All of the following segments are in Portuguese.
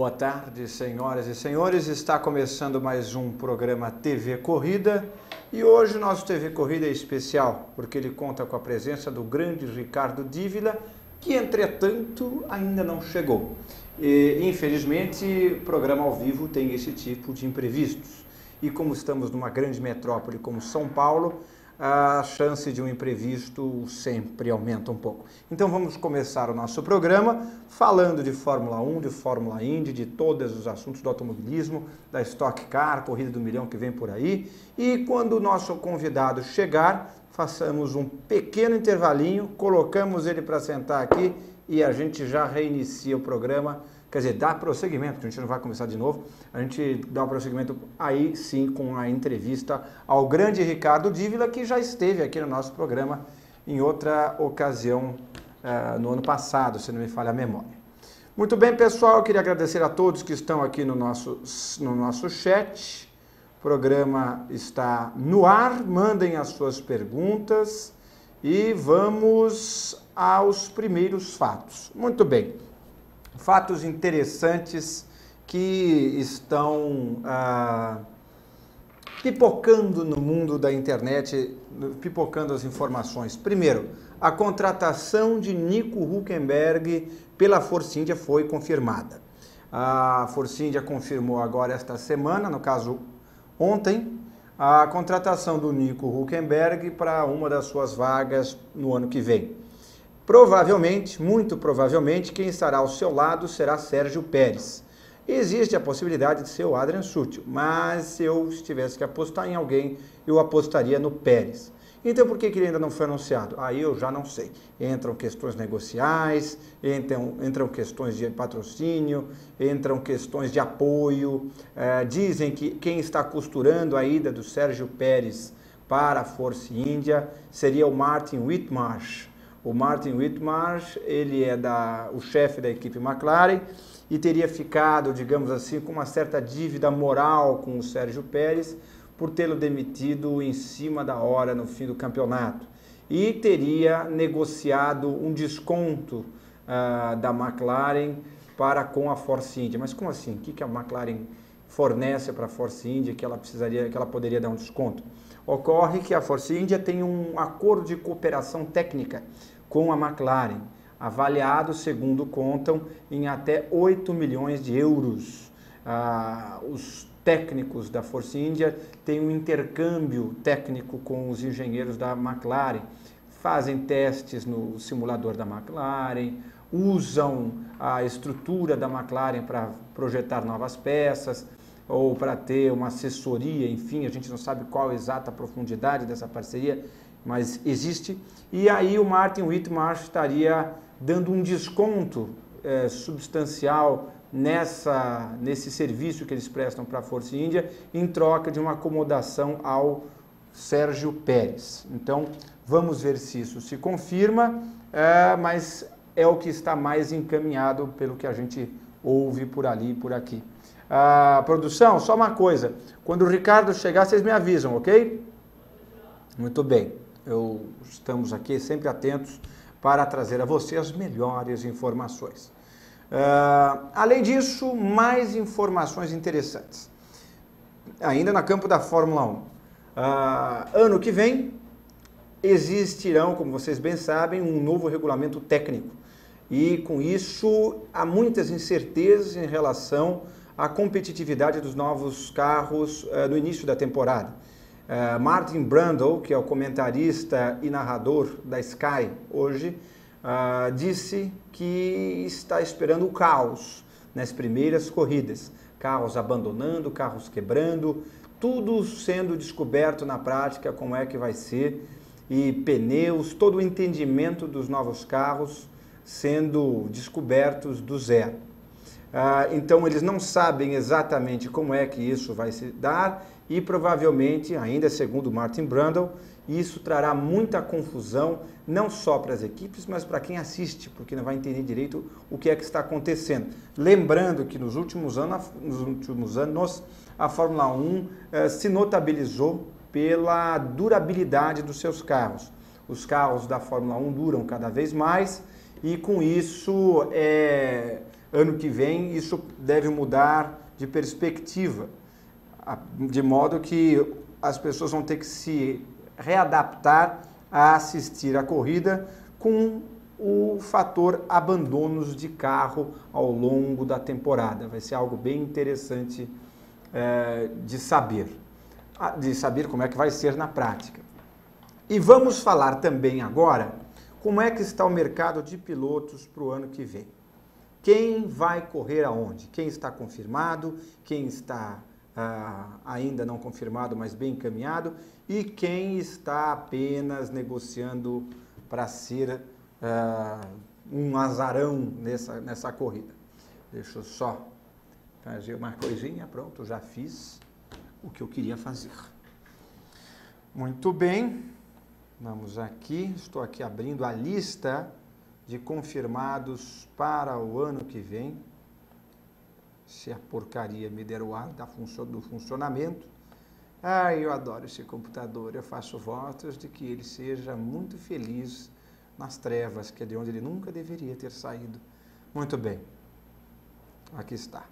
Boa tarde, senhoras e senhores. Está começando mais um programa TV Corrida e hoje o nosso TV Corrida é especial porque ele conta com a presença do grande Ricardo Dívila, que entretanto ainda não chegou. E, infelizmente, o programa ao vivo tem esse tipo de imprevistos e como estamos numa grande metrópole como São Paulo, a chance de um imprevisto sempre aumenta um pouco. Então vamos começar o nosso programa falando de Fórmula 1, de Fórmula Indy, de todos os assuntos do automobilismo, da Stock Car, Corrida do Milhão que vem por aí. E quando o nosso convidado chegar, façamos um pequeno intervalinho, colocamos ele para sentar aqui e a gente já reinicia o programa. Quer dizer, dá prosseguimento, porque a gente não vai começar de novo, a gente dá o prosseguimento aí sim com a entrevista ao grande Ricardo Dívila, que já esteve aqui no nosso programa em outra ocasião no ano passado, se não me falha a memória. Muito bem, pessoal, eu queria agradecer a todos que estão aqui no nosso chat. O programa está no ar, mandem as suas perguntas e vamos aos primeiros fatos. Muito bem. Fatos interessantes que estão pipocando no mundo da internet, pipocando as informações. Primeiro, a contratação de Nico Hülkenberg pela Force India foi confirmada. A Force India confirmou agora esta semana, no caso ontem, a contratação do Nico Hülkenberg para uma das suas vagas no ano que vem. Provavelmente, muito provavelmente, quem estará ao seu lado será Sérgio Pérez. Existe a possibilidade de ser o Adrian Sutil, mas se eu tivesse que apostar em alguém, eu apostaria no Pérez. Então, por que ele ainda não foi anunciado? Aí eu já não sei. Entram questões negociais, entram questões de patrocínio, entram questões de apoio. Dizem que quem está costurando a ida do Sérgio Pérez para a Force India seria o Martin Whitmarsh. O Martin Whitmarsh, ele é o chefe da equipe McLaren e teria ficado, digamos assim, com uma certa dívida moral com o Sérgio Pérez por tê-lo demitido em cima da hora no fim do campeonato. E teria negociado um desconto da McLaren com a Force India. Mas como assim? O que a McLaren fornece para a Force India que ela poderia dar um desconto? Ocorre que a Force India tem um acordo de cooperação técnica com a McLaren, avaliado, segundo contam, em até 8 milhões de euros. Os técnicos da Force India têm um intercâmbio técnico com os engenheiros da McLaren, fazem testes no simulador da McLaren, usam a estrutura da McLaren para projetar novas peças, ou para ter uma assessoria, enfim, a gente não sabe qual a exata profundidade dessa parceria, mas existe. E aí o Martin Whitmarsh estaria dando um desconto substancial nesse serviço que eles prestam para a Force India, em troca de uma acomodação ao Sérgio Pérez. Então, vamos ver se isso se confirma, mas é o que está mais encaminhado pelo que a gente ouve por ali e por aqui. Produção, só uma coisa, quando o Ricardo chegar, vocês me avisam, ok? Muito bem, estamos aqui sempre atentos para trazer a você as melhores informações. Além disso, mais informações interessantes. Ainda no campo da Fórmula 1. Ano que vem, existirão, como vocês bem sabem, um novo regulamento técnico. E com isso, há muitas incertezas em relação à competitividade dos novos carros no início da temporada. Martin Brundle, que é o comentarista e narrador da Sky hoje, disse que está esperando o caos nas primeiras corridas. Carros abandonando, carros quebrando, tudo sendo descoberto na prática, como é que vai ser, e pneus, todo o entendimento dos novos carros sendo descobertos do zero. Então eles não sabem exatamente como é que isso vai se dar e provavelmente, ainda segundo Martin Brundle, isso trará muita confusão, não só para as equipes, mas para quem assiste, porque não vai entender direito o que é que está acontecendo. Lembrando que nos últimos anos a Fórmula 1 se notabilizou pela durabilidade dos seus carros. Os carros da Fórmula 1 duram cada vez mais e com isso ano que vem isso deve mudar de perspectiva, de modo que as pessoas vão ter que se readaptar a assistir a corrida com o fator abandonos de carro ao longo da temporada. Vai ser algo bem interessante de saber como é que vai ser na prática. E vamos falar também agora como é que está o mercado de pilotos para o ano que vem. Quem vai correr aonde? Quem está confirmado, quem está ainda não confirmado, mas bem encaminhado, e quem está apenas negociando para ser um azarão nessa corrida. Deixa eu só fazer uma coisinha, pronto, já fiz o que eu queria fazer. Muito bem, vamos aqui, estou aqui abrindo a lista de confirmados para o ano que vem. Se a porcaria me der o ar do funcionamento. Eu adoro esse computador, eu faço votos de que ele seja muito feliz nas trevas, que é de onde ele nunca deveria ter saído. Muito bem, aqui está.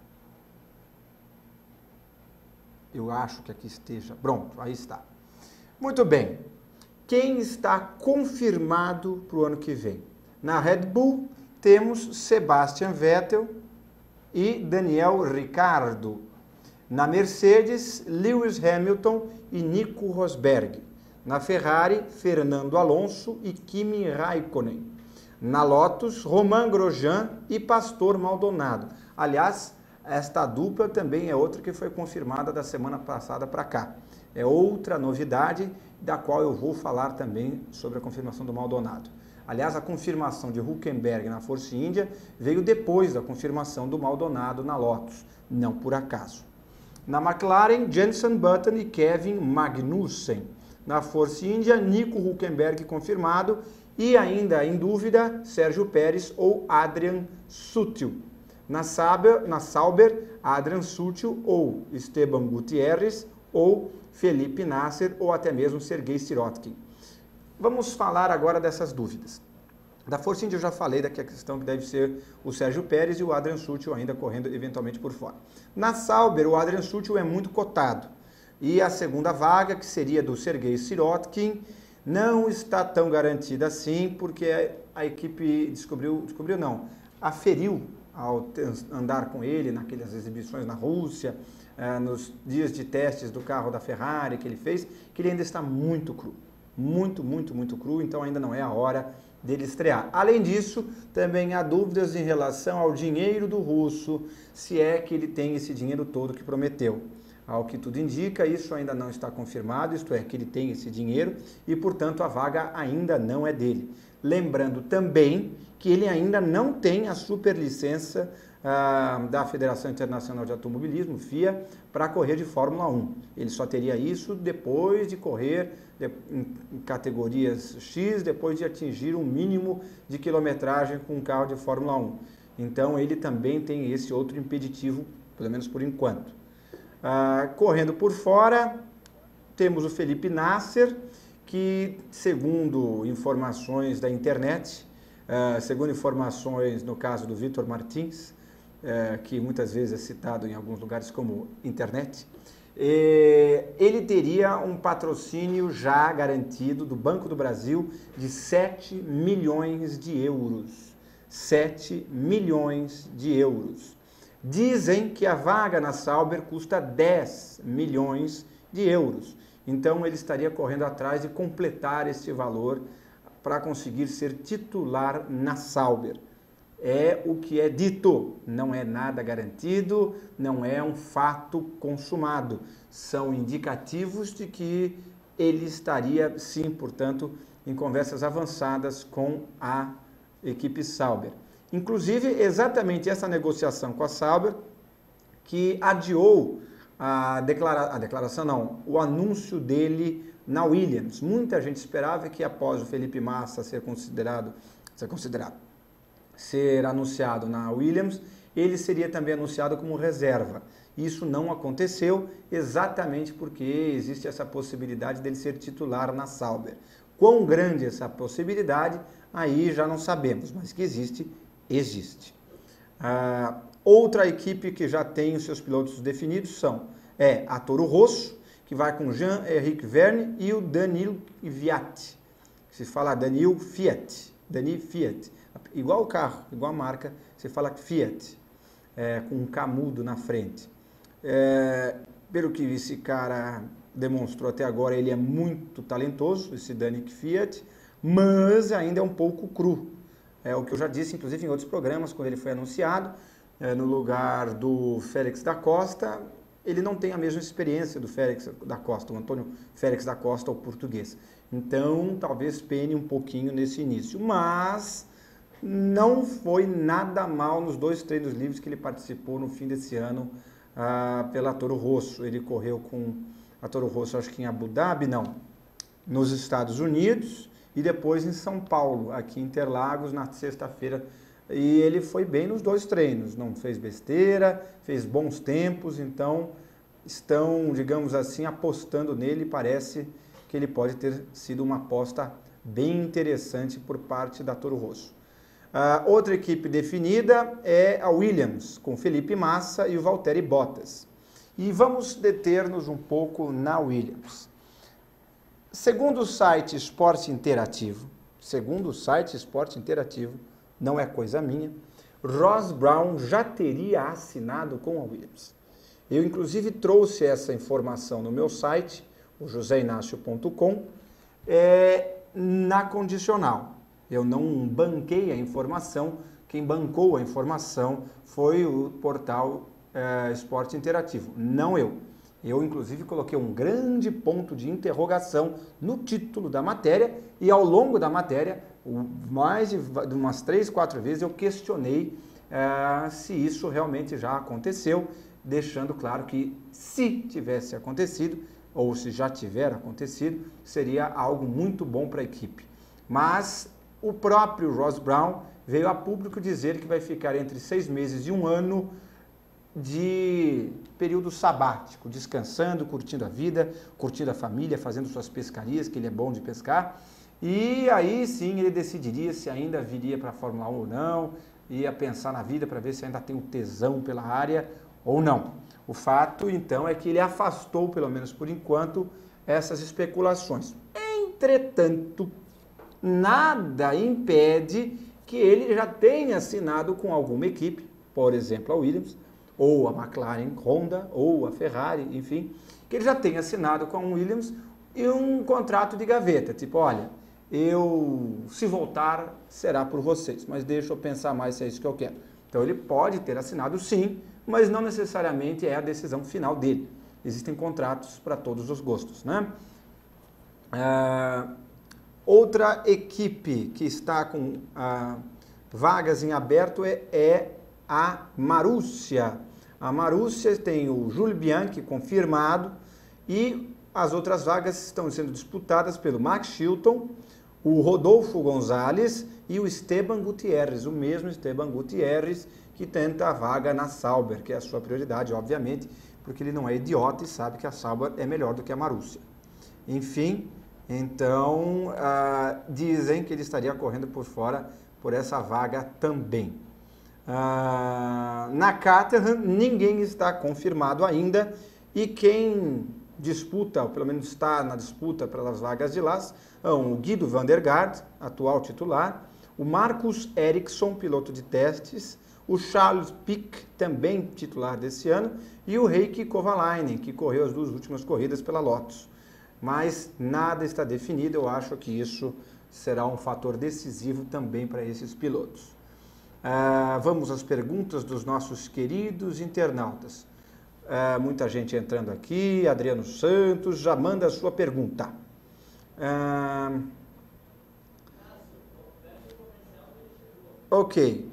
Eu acho que aqui esteja, pronto, aí está. Muito bem, quem está confirmado para o ano que vem? Na Red Bull temos Sebastian Vettel e Daniel Ricciardo. Na Mercedes, Lewis Hamilton e Nico Rosberg. Na Ferrari, Fernando Alonso e Kimi Raikkonen. Na Lotus, Romain Grosjean e Pastor Maldonado. Aliás, esta dupla também é outra que foi confirmada da semana passada para cá. É outra novidade da qual eu vou falar também sobre a confirmação do Maldonado. Aliás, a confirmação de Hülkenberg na Force India veio depois da confirmação do Maldonado na Lotus, não por acaso. Na McLaren, Jenson Button e Kevin Magnussen. Na Force India, Nico Hülkenberg confirmado e ainda em dúvida, Sérgio Pérez ou Adrian Sutil. Na Sauber, Adrian Sutil ou Esteban Gutierrez ou Felipe Nasser ou até mesmo Sergei Sirotkin. Vamos falar agora dessas dúvidas. Da Force India eu já falei daqui a questão que deve ser o Sérgio Pérez e o Adrian Sutil ainda correndo eventualmente por fora. Na Sauber, o Adrian Sutil é muito cotado. E a segunda vaga, que seria do Sergei Sirotkin, não está tão garantida assim, porque a equipe aferiu ao andar com ele naquelas exibições na Rússia, nos dias de testes do carro da Ferrari que ele fez, que ele ainda está muito cru. Muito cru, então ainda não é a hora dele estrear. Além disso, também há dúvidas em relação ao dinheiro do russo, se é que ele tem esse dinheiro todo que prometeu. Ao que tudo indica, isso ainda não está confirmado, isto é, que ele tem esse dinheiro e, portanto, a vaga ainda não é dele. Lembrando também que ele ainda não tem a superlicença da Federação Internacional de Automobilismo, FIA, para correr de Fórmula 1. Ele só teria isso depois de correr em categorias X, depois de atingir um mínimo de quilometragem com um carro de Fórmula 1. Então, ele também tem esse outro impeditivo, pelo menos por enquanto. Correndo por fora, temos o Felipe Nasser, que, segundo informações da internet, segundo informações no caso do Vitor Martins, que muitas vezes é citado em alguns lugares como internet, ele teria um patrocínio já garantido do Banco do Brasil de 7 milhões de euros. 7 milhões de euros. Dizem que a vaga na Sauber custa 10 milhões de euros. Então ele estaria correndo atrás de completar este valor para conseguir ser titular na Sauber. É o que é dito, não é nada garantido, não é um fato consumado. São indicativos de que ele estaria, sim, portanto, em conversas avançadas com a equipe Sauber. Inclusive, exatamente essa negociação com a Sauber que adiou o anúncio dele na Williams. Muita gente esperava que após o Felipe Massa ser anunciado na Williams, ele seria também anunciado como reserva. Isso não aconteceu exatamente porque existe essa possibilidade dele ser titular na Sauber. Quão grande essa possibilidade, aí já não sabemos, mas que existe. Outra equipe que já tem os seus pilotos definidos é a Toro Rosso, que vai com Jean-Éric Vergne e o Daniil Kvyat, que se fala Daniil Fiat, igual o carro, igual a marca, se fala Fiat, com um K mudo na frente. Pelo que esse cara demonstrou até agora, ele é muito talentoso, esse Daniil Kvyat, mas ainda é um pouco cru. É o que eu já disse, inclusive, em outros programas, quando ele foi anunciado, no lugar do Félix da Costa, ele não tem a mesma experiência do Félix da Costa, o Antônio Félix da Costa, o português. Então, talvez pene um pouquinho nesse início, mas não foi nada mal nos 2 treinos livres que ele participou no fim desse ano pela Toro Rosso. Ele correu com a Toro Rosso, acho que em Abu Dhabi, não, nos Estados Unidos, e depois em São Paulo, aqui em Interlagos, na sexta-feira. E ele foi bem nos 2 treinos, não fez besteira, fez bons tempos, então estão, digamos assim, apostando nele. Parece que ele pode ter sido uma aposta bem interessante por parte da Toro Rosso. Outra equipe definida é a Williams, com Felipe Massa e o Valtteri Bottas. E vamos deter-nos um pouco na Williams. Segundo o site Esporte Interativo, não é coisa minha, Ross Brown já teria assinado com a Williams. Eu, inclusive, trouxe essa informação no meu site, o joseinácio.com, na condicional. Eu não banquei a informação, quem bancou a informação foi o portal Esporte Interativo, não eu. Eu, inclusive, coloquei um grande ponto de interrogação no título da matéria e, ao longo da matéria, mais de umas 3, 4 vezes, eu questionei se isso realmente já aconteceu, deixando claro que, se tivesse acontecido, ou se já tiver acontecido, seria algo muito bom para a equipe. Mas o próprio Ross Brown veio a público dizer que vai ficar entre 6 meses e 1 ano de período sabático, descansando, curtindo a vida, curtindo a família, fazendo suas pescarias, que ele é bom de pescar, e aí sim ele decidiria se ainda viria para a Fórmula 1 ou não, ia pensar na vida para ver se ainda tem um tesão pela área ou não. O fato, então, é que ele afastou, pelo menos por enquanto, essas especulações. Entretanto, nada impede que ele já tenha assinado com alguma equipe, por exemplo, a Williams, ou a McLaren Honda, ou a Ferrari, enfim, que ele já tenha assinado com a Williams e um contrato de gaveta, tipo, olha, se voltar, será por vocês, mas deixa eu pensar mais se é isso que eu quero. Então ele pode ter assinado sim, mas não necessariamente é a decisão final dele. Existem contratos para todos os gostos, né? Outra equipe que está com vagas em aberto é a Marussia. A Marussia tem o Jules Bianchi confirmado e as outras vagas estão sendo disputadas pelo Max Chilton, o Rodolfo Gonzalez e o Esteban Gutierrez, o mesmo Esteban Gutierrez que tenta a vaga na Sauber, que é a sua prioridade, obviamente, porque ele não é idiota e sabe que a Sauber é melhor do que a Marussia. Enfim, então dizem que ele estaria correndo por fora por essa vaga também. Na Caterham ninguém está confirmado ainda e quem disputa, ou pelo menos está na disputa pelas vagas de lá, são o Guido van der Garde, atual titular, o Marcus Ericsson, piloto de testes, o Charles Pic, também titular desse ano, e o Heikki Kovalainen, que correu as 2 últimas corridas pela Lotus. Mas nada está definido, eu acho que isso será um fator decisivo também para esses pilotos. Vamos às perguntas dos nossos queridos internautas. Muita gente entrando aqui, Adriano Santos, já manda a sua pergunta. Ok.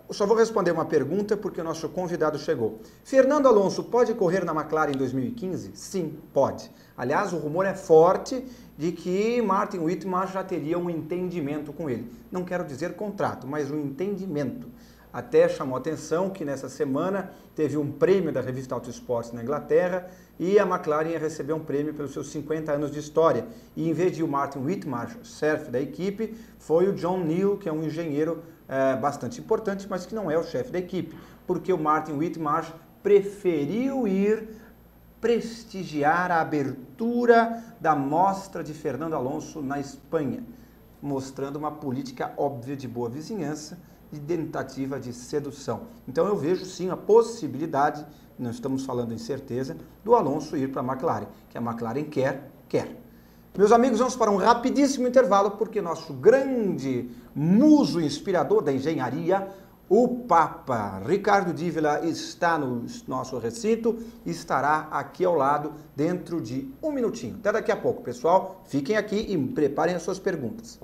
Só vou responder uma pergunta porque o nosso convidado chegou. Fernando Alonso pode correr na McLaren em 2015? Sim, pode. Aliás, o rumor é forte de que Martin Whitmar já teria um entendimento com ele. Não quero dizer contrato, mas um entendimento. Até chamou atenção que nessa semana teve um prêmio da revista Auto Esportes na Inglaterra e a McLaren ia receber um prêmio pelos seus 50 anos de história. E em vez de o Martin Whitmarsh, chefe da equipe, foi o John Neal, que é um engenheiro bastante importante, mas que não é o chefe da equipe, porque o Martin Whitmarsh preferiu ir prestigiar a abertura da mostra de Fernando Alonso na Espanha, mostrando uma política óbvia de boa vizinhança e tentativa de sedução. Então eu vejo sim a possibilidade, não estamos falando em certeza, do Alonso ir para a McLaren, que a McLaren quer. Meus amigos, vamos para um rapidíssimo intervalo, porque nosso grande muso inspirador da engenharia, o Papa Ricardo Dívila, está no nosso recinto e estará aqui ao lado dentro de um minutinho. Até daqui a pouco, pessoal. Fiquem aqui e preparem as suas perguntas.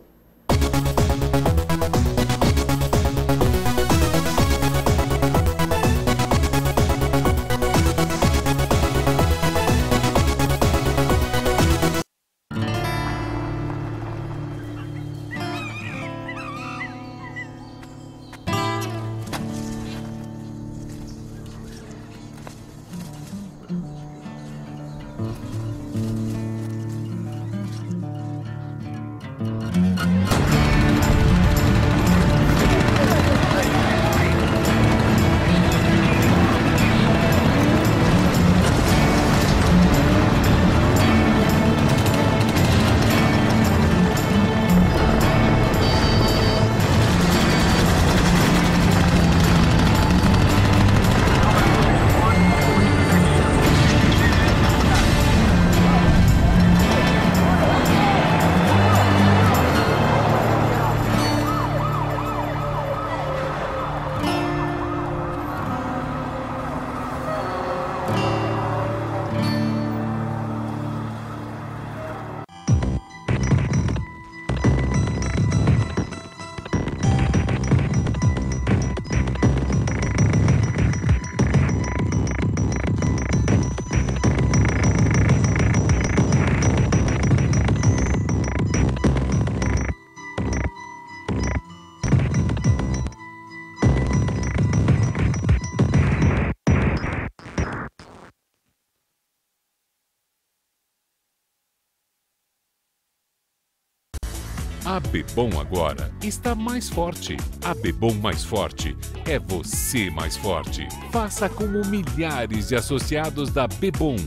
A Bebom agora está mais forte. A Bebom mais forte é você mais forte. Faça como milhares de associados da Bebom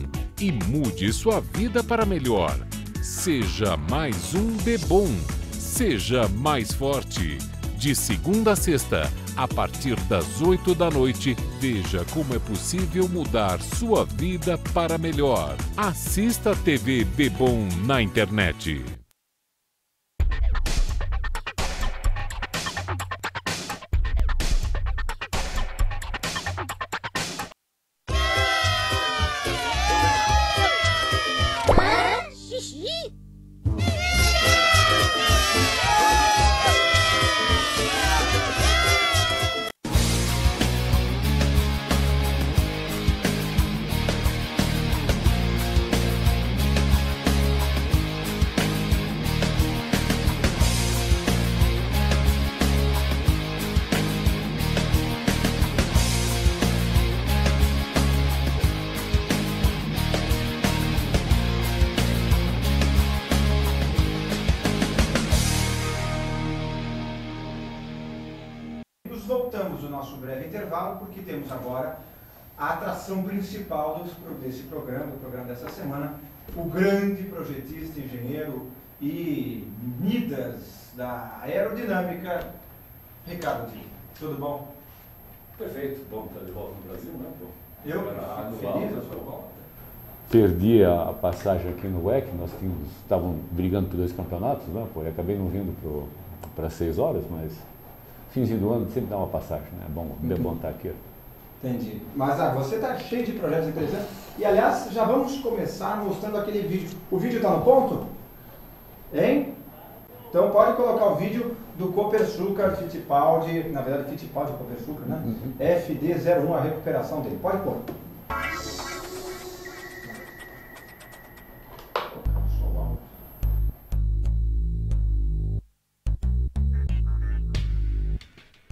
e mude sua vida para melhor. Seja mais um Bebom. Seja mais forte. De segunda a sexta, a partir das 8 da noite, veja como é possível mudar sua vida para melhor. Assista a TV Bebom na internet. Voltamos o nosso breve intervalo porque temos agora a atração principal desse programa, do programa dessa semana, o grande projetista, engenheiro e Midas da aerodinâmica, Ricardo Dívila. Tudo bom? Perfeito, bom estar de volta no Brasil, né? Eu fico feliz, eu sou bom. Perdi a passagem aqui no WEC, nós estavam brigando por 2 campeonatos, né? Pô, eu acabei não vindo para 6 horas, mas finzinho do ano sempre dá uma passagem, né? É bom, bom estar aqui. Entendi. Mas você está cheio de projetos interessantes. E aliás, já vamos começar mostrando aquele vídeo. O vídeo está no ponto? Hein? Então pode colocar o vídeo do Copersucar Fittipaldi, na verdade Fittipaldi Copersucar, né? FD01, a recuperação dele. Pode pôr.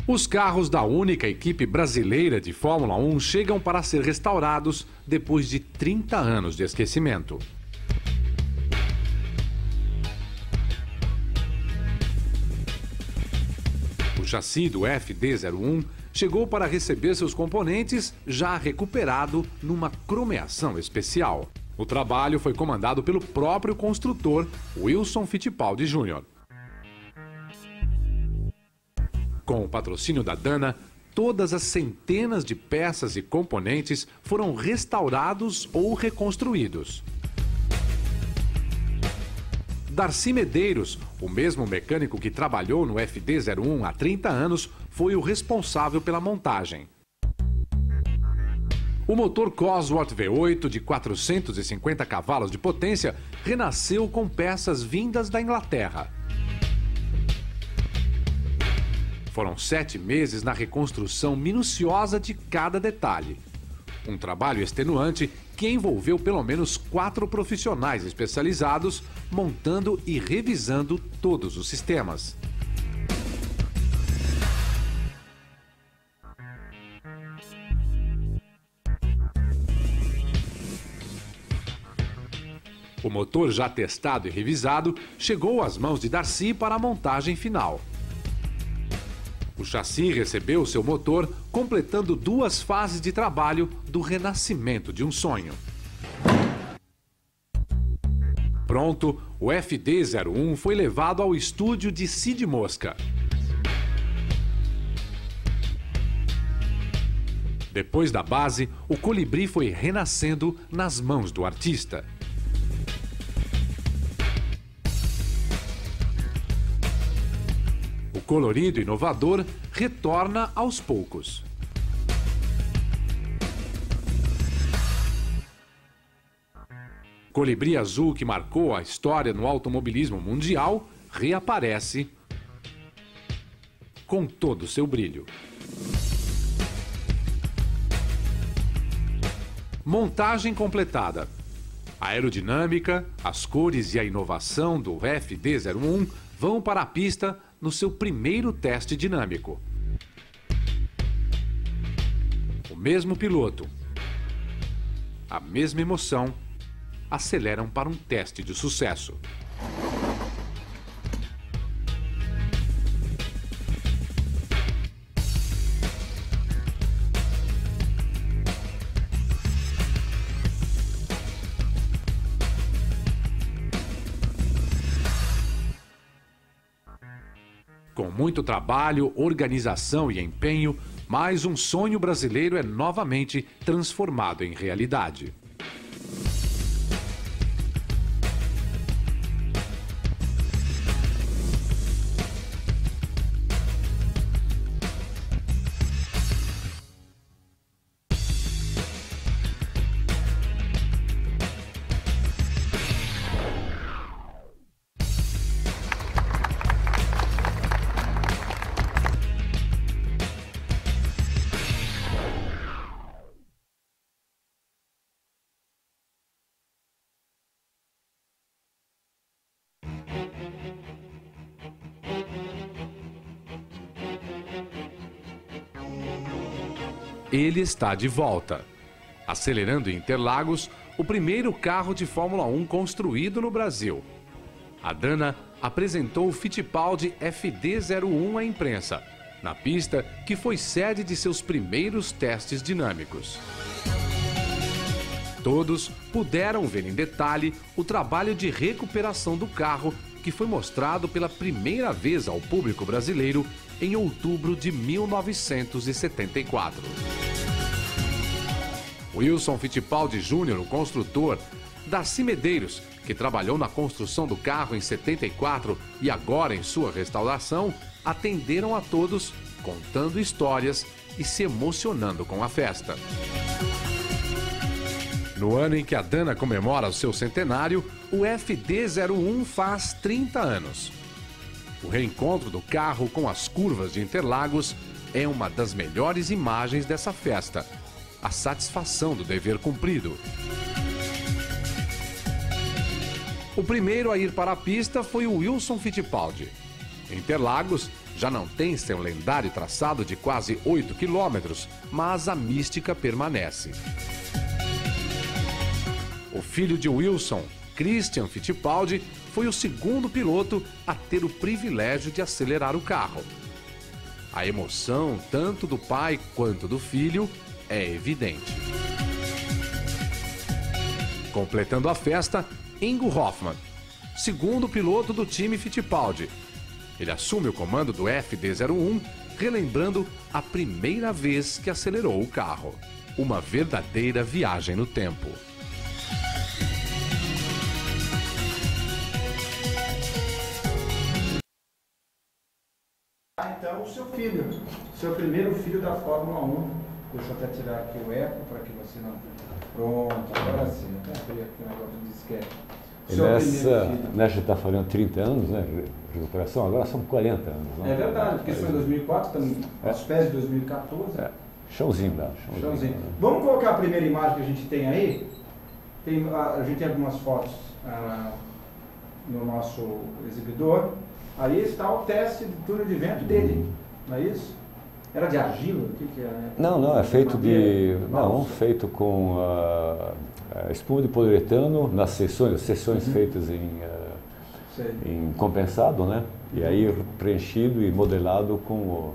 Os carros da única equipe brasileira de Fórmula 1 chegam para ser restaurados depois de 30 anos de esquecimento. O chassi do FD01 chegou para receber seus componentes já recuperado numa cromeação especial. O trabalho foi comandado pelo próprio construtor, Wilson Fittipaldi Jr. Com o patrocínio da Dana, todas as centenas de peças e componentes foram restaurados ou reconstruídos. Darcy Medeiros, o mesmo mecânico que trabalhou no FD01 há 30 anos, foi o responsável pela montagem. O motor Cosworth V8 de 450 cavalos de potência renasceu com peças vindas da Inglaterra. Foram 7 meses na reconstrução minuciosa de cada detalhe. Um trabalho extenuante que envolveu pelo menos 4 profissionais especializados montando e revisando todos os sistemas. O motor já testado e revisado chegou às mãos de Darcy para a montagem final. O chassi recebeu seu motor, completando 2 fases de trabalho do renascimento de um sonho. Pronto, o FD01 foi levado ao estúdio de Cid Mosca. Depois da base, o colibri foi renascendo nas mãos do artista. O colorido inovador retorna aos poucos. Colibri azul que marcou a história no automobilismo mundial reaparece com todo o seu brilho. Montagem completada. A aerodinâmica, as cores e a inovação do FD01 vão para a pista no seu primeiro teste dinâmico. O mesmo piloto, a mesma emoção, aceleram para um teste de sucesso. Com muito trabalho, organização e empenho, mais um sonho brasileiro é novamente transformado em realidade. Ele está de volta, acelerando em Interlagos o primeiro carro de Fórmula 1 construído no Brasil. A Dana apresentou o Fittipaldi FD01 à imprensa, na pista que foi sede de seus primeiros testes dinâmicos. Todos puderam ver em detalhe o trabalho de recuperação do carro que foi mostrado pela primeira vez ao público brasileiro em outubro de 1974. Wilson Fittipaldi Jr., o construtor, Darcy Medeiros, que trabalhou na construção do carro em 74 e agora em sua restauração, atenderam a todos, contando histórias e se emocionando com a festa. No ano em que a Dana comemora o seu centenário, o FD01 faz 30 anos. O reencontro do carro com as curvas de Interlagos é uma das melhores imagens dessa festa. A satisfação do dever cumprido. O primeiro a ir para a pista foi o Wilson Fittipaldi. Interlagos já não tem seu lendário traçado de quase 8 quilômetros, mas a mística permanece. O filho de Wilson, Christian Fittipaldi, foi o segundo piloto a ter o privilégio de acelerar o carro. A emoção, tanto do pai quanto do filho, é evidente. Completando a festa, Ingo Hoffmann, segundo piloto do time Fittipaldi. Ele assume o comando do FD01, relembrando a primeira vez que acelerou o carro. Uma verdadeira viagem no tempo. Então, o seu filho, seu primeiro filho da Fórmula 1. Deixa eu até tirar aqui o eco para que você não... Pronto, agora sim. Até abrir aqui o negócio de disquete. Nessa está falando 30 anos, né? Recuperação, agora são 40 anos. Não? É verdade, porque isso foi em 2004, estamos aos pés de 2014. Chãozinho, né? Chãozinho. Vamos colocar a primeira imagem que a gente tem aí. A gente tem algumas fotos no nosso exibidor. Aí está o teste de túnel de vento dele, não é isso? Era de argila? O que era? Né? Não, é feito de... Não, feito com espuma de poliuretano nas seções feitas em compensado, né? E aí preenchido e modelado com o...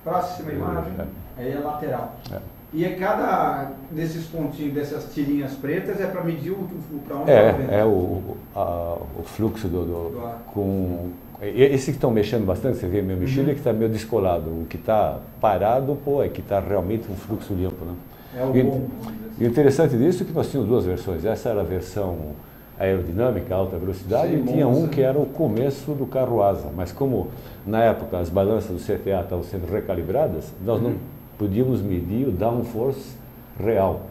Próxima imagem, aí é lateral. E cada desses pontinhos, dessas tirinhas pretas, é para medir para onde está o vento? O fluxo do ar. Esse que estão mexendo bastante, você vê meio mexido, é que está meio descolado. O que está parado, é que está realmente um fluxo limpo, né? É o bom. E o interessante disso é que nós tínhamos duas versões. Essa era a versão aerodinâmica, alta velocidade, e tinha um que era o começo do carro asa. Mas como na época as balanças do CTA estavam sendo recalibradas, nós não podíamos medir o downforce real.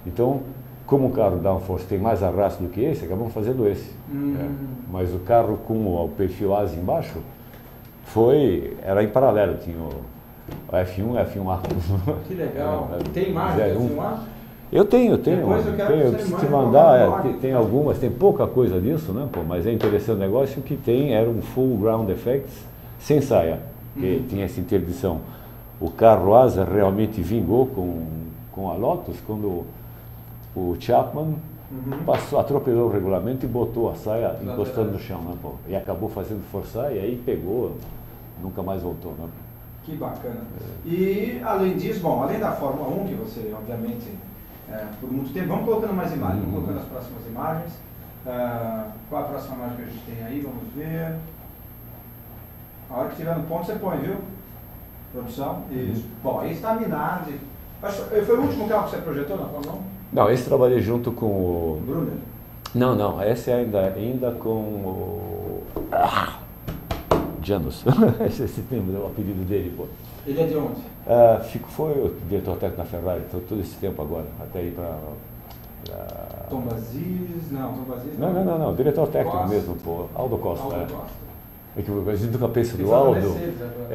Então, como o carro downforce tem mais arrasto do que esse, acabamos fazendo esse. Mas o carro com o perfil asa embaixo era em paralelo, tinha o F1 e F1A. Que legal. Tem imagem do F1A? Eu tenho. Depois eu quero eu preciso te mandar, tem algumas, tem pouca coisa disso, né? Mas é interessante o negócio que era um full ground effects sem saia, que tinha essa interdição. O carro asa realmente vingou com a Lotus quando o Chapman atropelou o regulamento e botou a saia encostando no chão, né? E acabou fazendo forçar e aí pegou, nunca mais voltou, né? Que bacana. E além disso, além da Fórmula 1, que você obviamente por muito tempo, vamos colocando mais imagens, vamos colocando as próximas imagens. Qual a próxima imagem que a gente tem aí? Vamos ver. A hora que estiver no ponto você põe, viu? Produção? Isso. Bom, aí está a Minardi. Foi o último carro que você projetou na Fórmula 1? Não, esse trabalhei junto com o... Brunner? Não, esse ainda com o... Janus. Esse lembra o apelido dele, Ele é de onde? Foi o diretor técnico na Ferrari, todo esse tempo agora, até ir para... Tom Bazis? Não, Tom Bazis não, diretor técnico Costa. Mesmo, Aldo Costa. Costa. É que a gente nunca pensa no Aldo.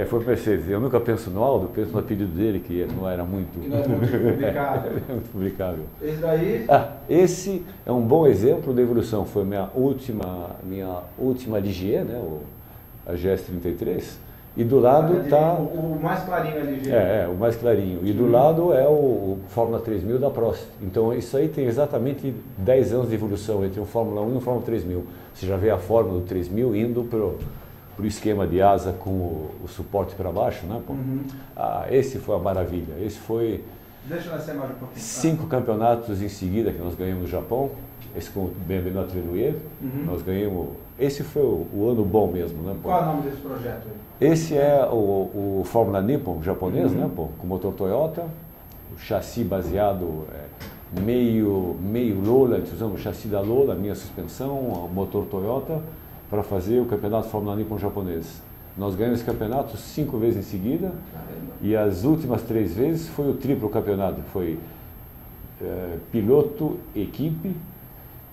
Foi Mercedes. Eu nunca penso no Aldo, penso no apelido dele, que não era muito... Que não é muito publicável. muito publicável. Esse daí? Esse é um bom exemplo da evolução. Foi minha última Ligier, né? A GS33. E do lado está... O mais clarinho é Ligier. O mais clarinho. E do lado é o Fórmula 3000 da Prost. Então isso aí tem exatamente 10 anos de evolução entre um Fórmula 1 e um Fórmula 3000. Você já vê a Fórmula do 3000 indo para o esquema de asa com o suporte para baixo, né? Esse foi a maravilha. Esse foi... Deixa eu descer mais um pouquinho. 5 campeonatos em seguida que nós ganhamos no Japão. Esse com o BMW Atelier, nós ganhamos... Esse foi o ano bom mesmo, né? Qual é o nome desse projeto aí? Esse é o Fórmula Nippon japonês, né? Com motor Toyota, o chassi baseado meio Lola, nós usamos o chassi da Lola, a minha suspensão, o motor Toyota, para fazer o campeonato Fórmula Nippon japonês. Nós ganhamos esse campeonato 5 vezes em seguida, e as últimas 3 vezes foi o triplo campeonato, foi piloto, equipe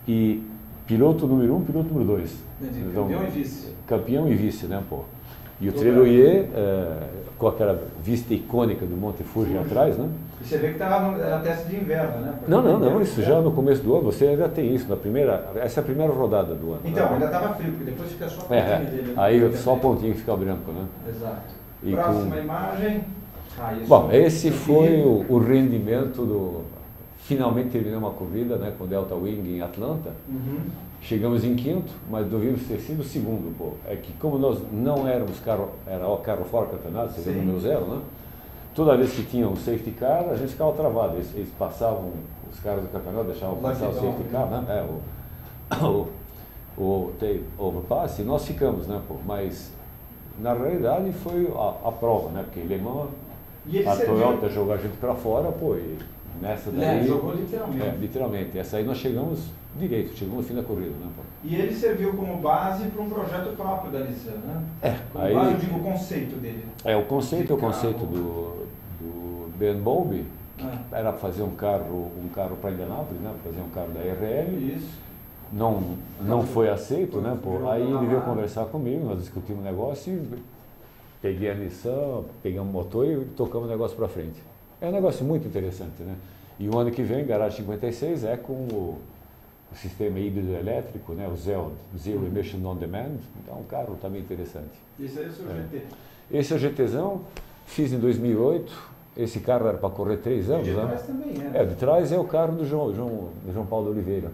e piloto número 1, piloto número 2. Então, campeão e vice. Campeão e vice, né, E o Treloyer, com aquela vista icônica do Monte Fuji atrás, né? E você vê que era teste de inverno, né? Não, isso já no começo do ano, você ainda tem isso, essa é a primeira rodada do ano. Então, né? ainda estava frio, porque depois fica só a pontinha dele. Aí só a pontinha que fica branco, né? Exato. E Próxima imagem. Bom, esse foi o rendimento do... Finalmente terminamos a corrida, né, com Delta Wing em Atlanta. Chegamos em quinto, mas devíamos ter sido segundo. Pô. É que como nós não éramos era o carro fora campeonato, seria o número 0, né? Toda vez que tinha um safety car, a gente ficava travado. Eles passavam, os caras do campeonato deixavam passar o safety car, né? O overpass, e nós ficamos, né? Pô. Mas na realidade foi a prova, né? Porque Le Mans, a Toyota jogou a gente para fora, pô, e nessa daí... jogou literalmente. Literalmente. Essa aí nós chegamos direito, chegamos no fim da corrida, né? Pô. E ele serviu como base para um projeto próprio da Nissan, né? Aí, base, eu digo, o conceito dele. O conceito do Ben Bowlby, era fazer um carro para Indianápolis, né? Fazer um carro da RL. Isso. Não foi aceito, né? Pô. Aí ele veio conversar comigo, nós discutimos o negócio e peguei a Nissan, pegamos o motor e tocamos o negócio para frente. É um negócio muito interessante, né? E o ano que vem, Garage 56, é com o sistema híbrido elétrico, né? O Zero Emission On Demand, então um carro também interessante. Esse aí é o seu GT? Esse é o GTzão, fiz em 2008, esse carro era para correr 3 anos, de né? trás também, né? De trás é o carro do João Paulo Oliveira.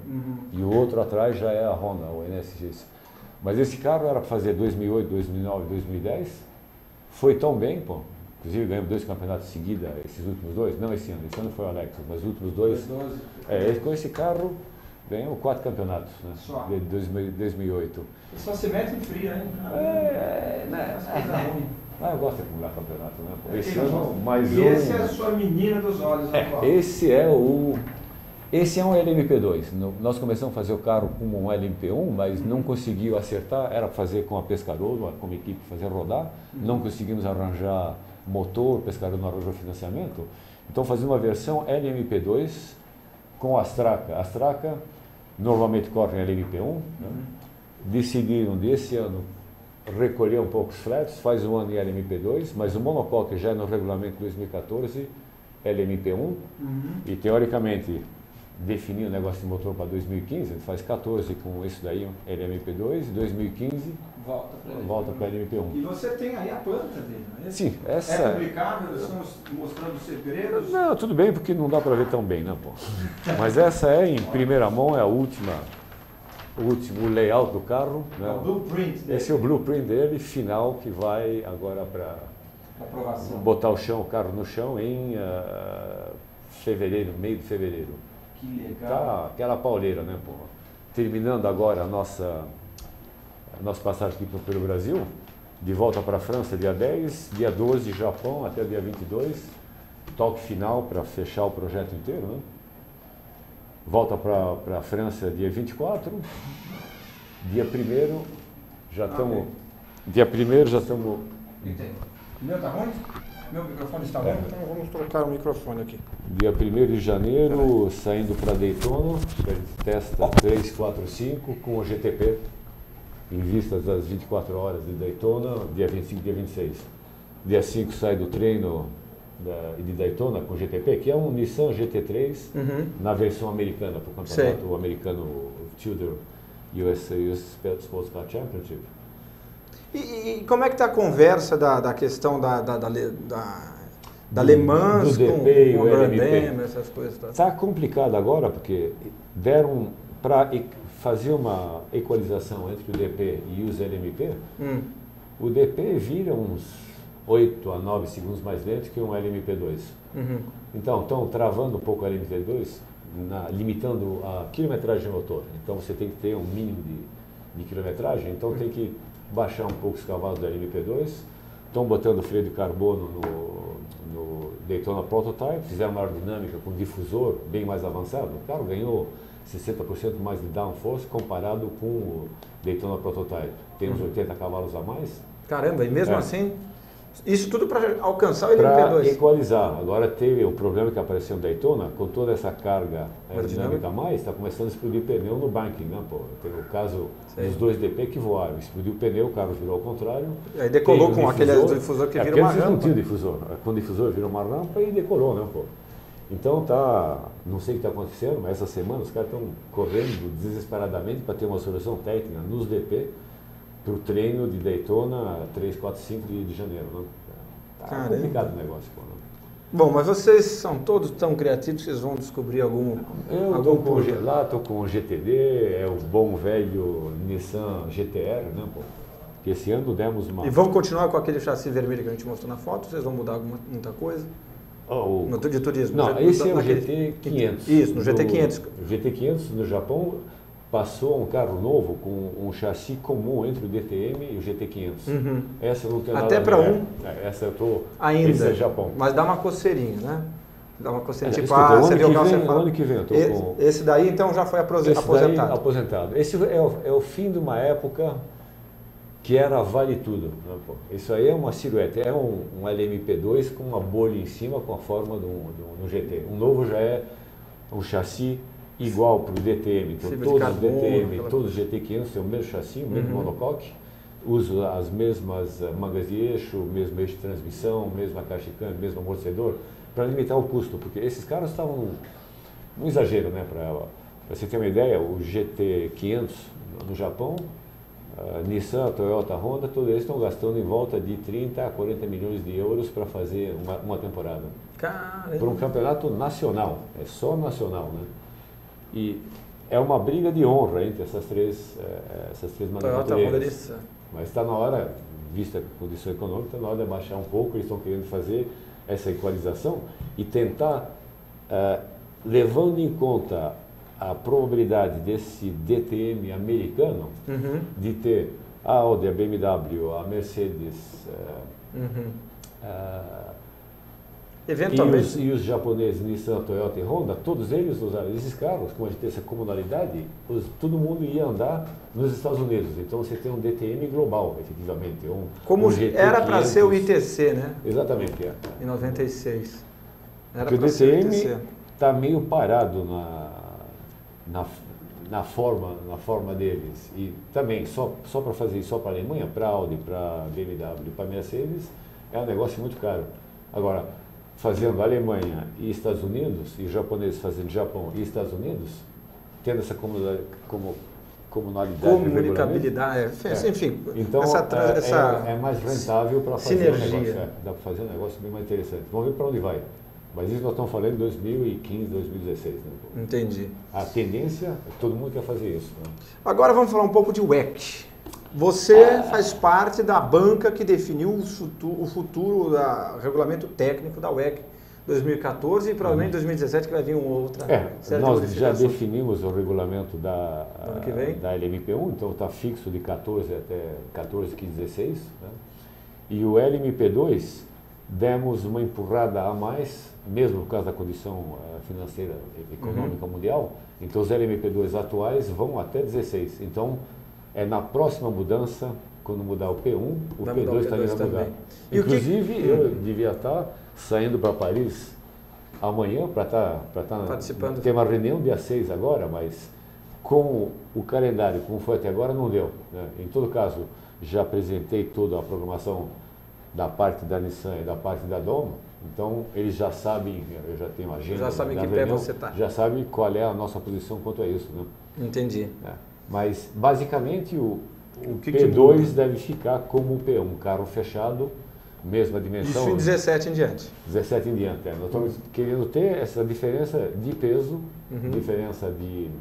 E o outro atrás já é a Honda, o NSX. Mas esse carro era para fazer 2008, 2009, 2010, foi tão bem, pô. Inclusive ganhamos 2 campeonatos seguidos, esses últimos 2, não esse ano foi o Alex, mas os últimos 2. Com esse carro ganhamos 4 campeonatos, né? Só. De 2008. E só se mete em frio, hein? Eu gosto de acumular campeonato, né? Pô. Esse ano, mais e esse é a sua menina dos olhos atual. Esse é um LMP2. Nós começamos a fazer o carro como um LMP1, mas não conseguiu acertar. Era para fazer com a Pescarolo, como equipe, fazer rodar. Não conseguimos arranjar motor, Pescarolo não arranjou financiamento. Então fazia uma versão LMP2 com Astraca. A Astraca normalmente corre em LMP1. Né? Decidiram desse ano recolher um pouco os flats, faz um ano em LMP2, mas o monocoque já é no regulamento 2014, LMP1, e teoricamente definiu o negócio de motor para 2015, ele faz 14 com isso daí, LMP2, 2015 volta para LMP1. E você tem aí a planta dele, não é? Sim, essa... É publicável, estamos mostrando segredos? Não, tudo bem, porque não dá para ver tão bem, né, pô? Mas essa é, em primeira mão, é o último layout do carro. Né? O blueprint dele. Esse é o blueprint dele, final, que vai agora para botar o carro no chão em fevereiro, meio de fevereiro. Que legal. Tá aquela pauleira, né, pô? Terminando agora a nossa passagem aqui pelo Brasil, de volta para a França dia 10, dia 12 Japão até dia 22, toque final para fechar o projeto inteiro, né? Volta para a França dia 24, dia 1º já estamos... Dia 1º já estamos... Entendi. O meu tá ruim? Meu microfone está ruim? Então vamos trocar o microfone aqui. Dia 1º de janeiro, saindo para Daytona, a gente testa 3, 4, 5 com o GTP, em vistas das 24 horas de Daytona, dia 25 e dia 26. Dia 5 sai do treino de Daytona com o GTP, que é um Nissan GT3 na versão americana, para o campeonato americano Tudor US Sports Car Championship. E como é que está a conversa da questão da Le Mans do DP com o LMP, essas coisas? Está complicado agora, porque deram para fazer uma equalização entre o DP e os LMP, o DP vira uns 8 a 9 segundos mais lento que um LMP2. Então, estão travando um pouco o LMP2, limitando a quilometragem do motor. Então, você tem que ter um mínimo de quilometragem, então tem que baixar um pouco os cavalos do LMP2. Estão botando freio de carbono no Daytona Prototype, fizeram uma aerodinâmica com difusor bem mais avançado. O carro ganhou 60% mais de downforce comparado com o Daytona Prototype. Tem uns 80 cavalos a mais. Caramba, e mesmo assim... Isso tudo para alcançar o Para LMP2. equalizar. Agora teve o problema que apareceu em Daytona, com toda essa carga aerodinâmica a mais, está começando a explodir pneu no banking, né, pô? Teve o caso dos dois DP que voaram, explodiu o pneu, o carro virou ao contrário. Aí decolou com aquele difusor que vira uma rampa. Não tinha difusor. Com o difusor virou uma rampa e decolou, né, pô? Então tá, não sei o que está acontecendo, mas essa semana os caras estão correndo desesperadamente para ter uma solução técnica nos DP para o treino de Daytona 3, 4, 5 de janeiro. Né? Tá complicado o negócio. Pô, né? Bom, mas vocês são todos tão criativos que vocês vão descobrir algum... Eu estou com lá, estou com o GTD, é o bom velho Nissan GTR, né, pô? Que esse ano demos uma... E vão continuar com aquele chassi vermelho que a gente mostrou na foto? Vocês vão mudar muita coisa? No de turismo? Não, esse é o GT500. Isso, no GT500. O GT500 no Japão passou um carro novo com um chassi comum entre o DTM e o GT500. Uhum. Essa não tem nada a ver. Até para um? Essa eu estou... Ainda. Esse é Japão. Mas dá uma coceirinha, né? Dá uma coceirinha. Tipo, você viu o carro, você fala. Ano que vem eu tô com... Esse daí então já foi aposentado? Daí, aposentado. Esse é o fim de uma época que era vale tudo. Né, pô? Isso aí é uma silhueta, é um LMP2 com uma bolha em cima com a forma do GT. O novo já é um chassi igual para o DTM. Então todos os DTM, todos os GT500 têm o mesmo chassi, o mesmo monocoque, usam as mesmas mangas de eixo, o mesmo eixo de transmissão, mesma caixa de câmbio, mesmo amortecedor, para limitar o custo, porque esses caras estavam um exagero, né? Para você ter uma ideia, o GT500 no Japão, Nissan, Toyota, Honda, todos eles estão gastando em volta de 30 a 40 milhões de euros para fazer uma temporada. Caramba. Por um campeonato nacional, é só nacional, né? E é uma briga de honra entre essas três manufatureiras. Mas está na hora, vista a condição econômica, está na hora de abaixar um pouco, eles estão querendo fazer essa equalização e tentar, levando em conta a probabilidade desse DTM americano de ter a Audi, a BMW, a Mercedes, eventualmente. E os japoneses, Nissan, Toyota e Honda, todos eles usaram esses carros, como a gente tem essa comunalidade, todo mundo ia andar nos Estados Unidos. Então você tem um DTM global, efetivamente. Como era para ser o ITC, né? Exatamente. Em 96. Era para ser o DTM está meio parado na forma deles. E também, só para fazer isso, só para a Alemanha, para a Audi, para a BMW, para a Mercedes, é um negócio muito caro. Agora, fazendo Alemanha e Estados Unidos, e os japoneses fazendo Japão e Estados Unidos, tendo essa comunicabilidade, enfim, então essa é mais rentável para fazer sinergia. Um negócio, dá para fazer um negócio bem mais interessante. Vamos ver para onde vai. Mas isso nós estamos falando em 2015, 2016. Né? Entendi. A tendência, todo mundo quer fazer isso. Né? Agora vamos falar um pouco de WEC. Você faz parte da banca que definiu o futuro do regulamento técnico da WEC 2014 e provavelmente 2017 que vai vir uma outra. Nós já definimos o regulamento da que vem? Da LMP1, então está fixo de 14 até 14, 15, 16. Né? E o LMP2 demos uma empurrada a mais, mesmo por causa da condição financeira e econômica mundial. Então os LMP2 atuais vão até 16. Então é na próxima mudança, quando mudar o P1, o P2 estaria a mudar. Inclusive, eu devia estar saindo para Paris amanhã para participando. Tem uma reunião dia 6 agora, mas com o calendário, como foi até agora, não deu. Né? Em todo caso, já apresentei toda a programação da parte da Nissan e da parte da Dom, então eles já sabem, eu já tenho a agenda. Já sabem que pé você está. Já sabem qual é a nossa posição quanto a isso. Né? Entendi. Mas, basicamente, o P2 deve ficar como o P1, carro fechado, mesma dimensão. Isso em 17 em diante. 17 em diante. Nós estamos querendo ter essa diferença de peso, diferença de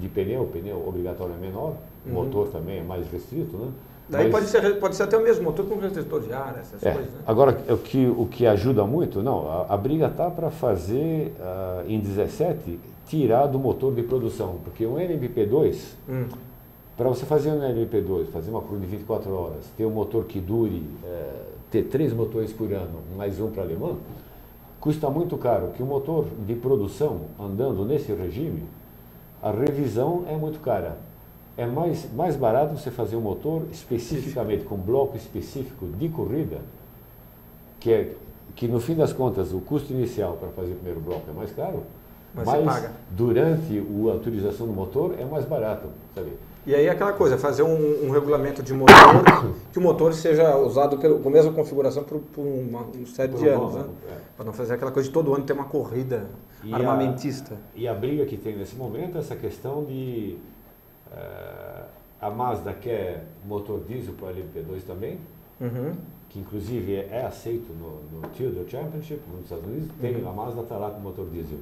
pneu, obrigatório é menor, o motor também é mais restrito, né? Daí pode ser até o mesmo motor com restritor de ar, essas coisas, né? Agora, o que ajuda muito, a briga está para fazer, em 17, tirar do motor de produção, porque um LMP2, para você fazer um LMP2, fazer uma curva de 24 horas, ter um motor que dure, ter 3 motores por ano, mais um para alemão, custa muito caro, que o motor de produção, andando nesse regime, a revisão é muito cara. É mais barato você fazer um motor especificamente, com bloco específico de corrida, que no fim das contas o custo inicial para fazer o primeiro bloco é mais caro, Mas mas você paga. durante a utilização do motor é mais barato, sabe? E aí aquela coisa, fazer um regulamento de motor, que o motor seja usado com a mesma configuração por uma série de anos, né? Para não fazer aquela coisa de todo ano ter uma corrida armamentista. E a briga que tem nesse momento é essa questão de a Mazda quer motor diesel para o LMP2 também, que inclusive é aceito no Tilde Championship nos Estados Unidos, a Mazda está lá com motor diesel.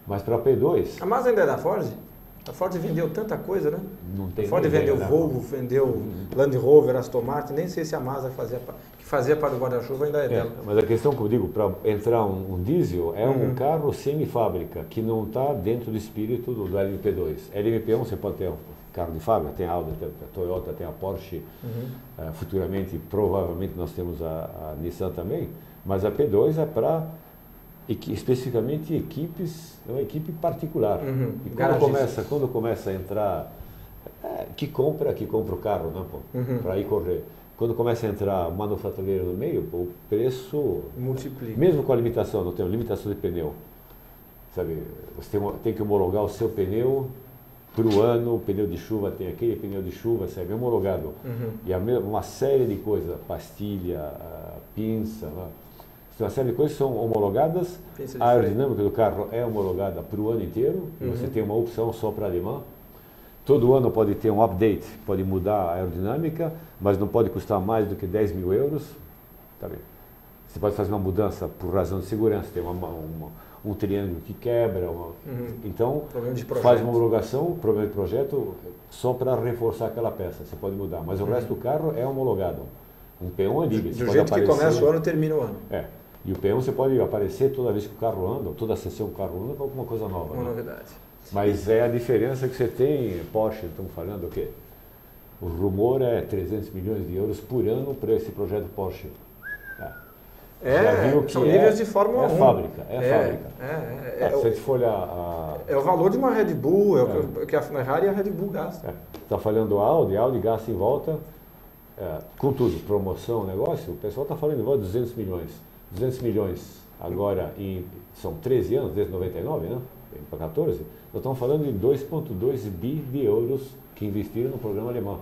Mas para a P2... A Mazda ainda é da Ford? A Ford vendeu tanta coisa, né? Não tem a Ford vendeu Volvo, vendeu Land Rover, Aston Martin, nem sei se a Mazda que fazia para o guarda-chuva ainda é dela. Mas a questão que eu digo, para entrar um diesel, é um carro semi-fábrica, que não está dentro do espírito do LMP2. LMP1 você pode ter um carro de fábrica, tem a Audi, tem a Toyota, tem a Porsche, futuramente, provavelmente, nós temos a Nissan também, mas a P2 é para... especificamente equipes, é uma equipe particular. E quando começa a entrar, que compra o carro, né, para ir correr. Quando começa a entrar manufatureira no meio, o preço multiplica. Mesmo com a limitação, não tem limitação de pneu. Sabe, você tem que homologar o seu pneu para o ano, o pneu de chuva tem aquele pneu de chuva, sabe, homologado. E uma série de coisas, pastilha, pinça, né? Uma série de coisas que são homologadas, a aerodinâmica do carro é homologada para o ano inteiro, você tem uma opção só para alemã. Todo ano pode ter um update, pode mudar a aerodinâmica, mas não pode custar mais do que 10 mil euros. Tá bem? Você pode fazer uma mudança por razão de segurança, tem um triângulo que quebra, então faz uma homologação, problema de projeto, só para reforçar aquela peça, você pode mudar, mas o resto do carro é homologado. Um P1 é livre. Do jeito que começa o ano, termina o ano. E o P1 você pode aparecer toda vez que o carro anda, ou toda sessão que o carro anda, com alguma coisa nova. Uma novidade. Mas é a diferença que você tem, Porsche, estamos falando o quê? O rumor é 300 milhões de euros por ano para esse projeto Porsche. Já viu que são níveis de Fórmula 1. É fábrica. Se a gente for olhar é o valor de uma Red Bull, que a Ferrari e a Red Bull gastam. Está falando a Audi gasta em volta, com tudo, promoção, negócio, o pessoal está falando em volta de 200 milhões. 200 milhões agora, são 13 anos, desde 99, né? Para 14, nós estamos falando de 2,2 bi de euros que investiram no programa alemão.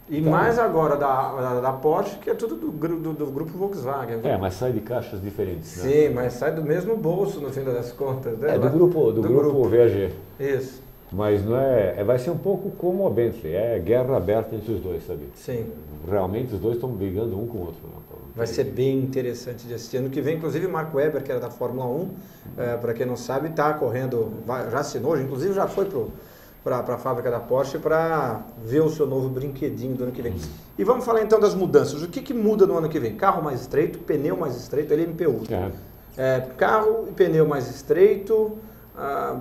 E então, mais agora da Porsche, que é tudo do grupo Volkswagen. Mas sai de caixas diferentes. Sim, mas sai do mesmo bolso no fim das contas. Né? Do grupo VAG. Isso. Mas não vai ser um pouco como a Bentley, é guerra aberta entre os dois, sabe? Sim. Realmente os dois estão brigando um com o outro. Né? Vai ser bem interessante de assistir. Ano que vem, inclusive, o Mark Webber, que era da Fórmula 1, para quem não sabe, está correndo, já assinou, inclusive já foi para a fábrica da Porsche para ver o seu novo brinquedinho do ano que vem. E vamos falar então das mudanças. O que muda no ano que vem? Carro mais estreito, pneu mais estreito, LMP1. Carro e pneu mais estreito,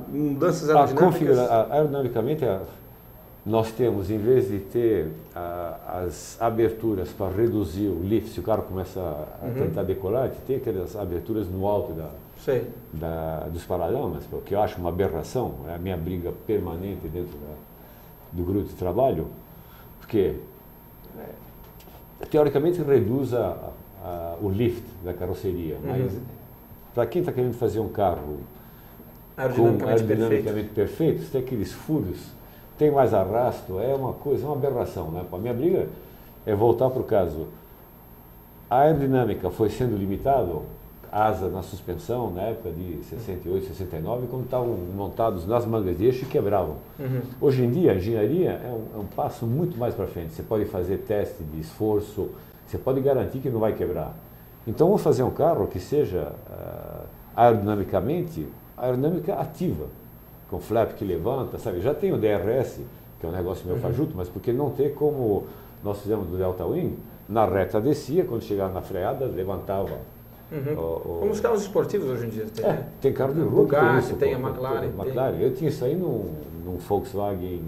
mudanças aerodinâmicas. Aerodinamicamente, nós temos, em vez de ter as aberturas para reduzir o lift, se o carro começa a tentar decolar, a gente tem aquelas aberturas no alto dos paralamas, que eu acho uma aberração, é a minha briga permanente dentro do grupo de trabalho, porque teoricamente reduz o lift da carroceria, mas para quem está querendo fazer um carro aerodinamicamente perfeito, você tem aqueles furos, tem mais arrasto, é uma aberração. Né? A minha briga é voltar para o caso. A aerodinâmica foi sendo limitada, asa na suspensão, na época de 68, 69, quando estavam montados nas mangas de eixo e quebravam. Hoje em dia, a engenharia é um passo muito mais para frente. Você pode fazer teste de esforço, você pode garantir que não vai quebrar. Então, vamos fazer um carro que seja aerodinâmica ativa, com flap que levanta, sabe? Já tem o DRS, que é um negócio meio fajuto, mas porque não ter como nós fizemos do Delta Wing, na reta descia, quando chegava na freada, levantava. Como os carros esportivos hoje em dia. Tem carro de rua. Bugatti, tem a McLaren. Eu tinha isso aí num Volkswagen.